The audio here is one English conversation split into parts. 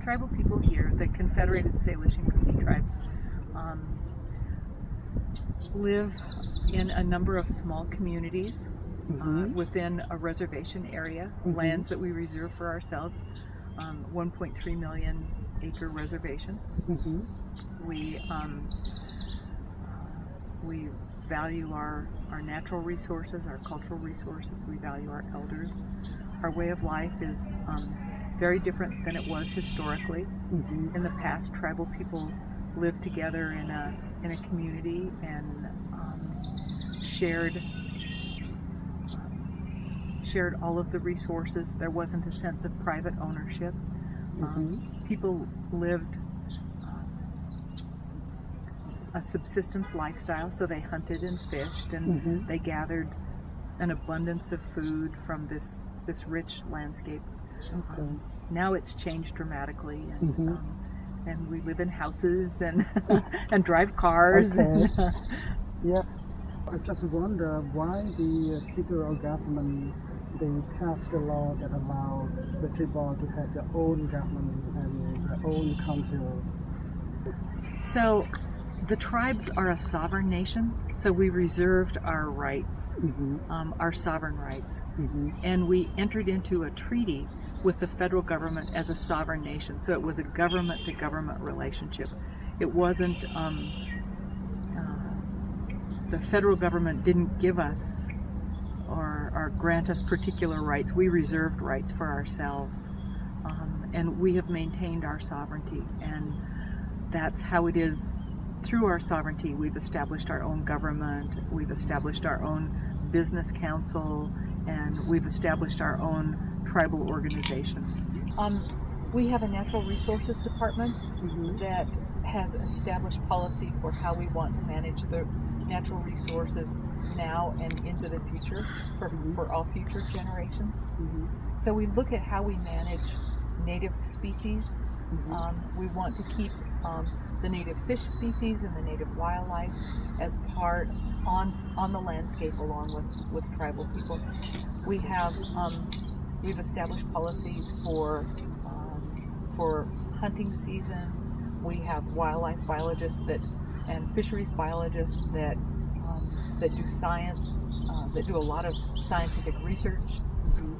tribal people here, the Confederated Salish and Kootenai tribes, live in a number of small communities within a reservation area, lands that we reserve for ourselves, 1.3 million acre reservation. We value our natural resources, our cultural resources, we value our elders. Our way of life is very different than it was historically. In the past, tribal people lived together in a community and shared all of the resources. There wasn't a sense of private ownership. People lived a subsistence lifestyle, so they hunted and fished, and they gathered an abundance of food from this rich landscape. Now it's changed dramatically, and we live in houses and and drive cars. Yeah, I just wonder why the federal government they passed a law that allow the tribal to have their own government and their own council. So the tribes are a sovereign nation, so we reserved our rights, our sovereign rights, and we entered into a treaty with the federal government as a sovereign nation. So it was a government-to-government relationship. It wasn't, the federal government didn't give us or grant us particular rights. We reserved rights for ourselves, and we have maintained our sovereignty, and that's how it is. Through our sovereignty, we've established our own government, we've established our own business council, and we've established our own tribal organization. We have a natural resources department that has established policy for how we want to manage the natural resources now and into the future for all future generations. So we look at how we manage native species. We want to keep the native fish species and the native wildlife as part on the landscape along with tribal people. We have we've established policies for hunting seasons. We have wildlife biologists and fisheries biologists that do science, that do a lot of scientific research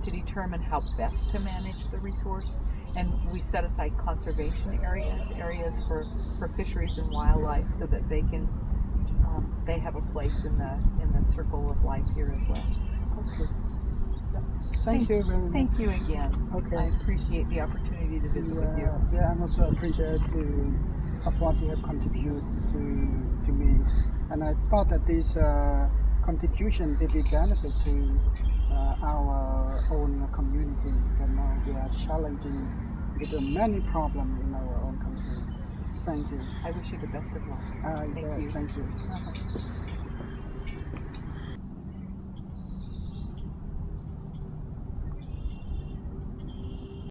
to determine how best to manage the resource. And we set aside conservation areas for fisheries and wildlife, so that they can they have a place in the circle of life here as well. Okay. Thank you very much. Thank you again. Okay. I appreciate the opportunity to visit with you. Yeah, I also appreciate of what you have contributed to me, and I thought that this contribution will be benefit to our own community, and now we are challenging with the many problems in our own country. Thank you. I wish you the best of luck. Thank you.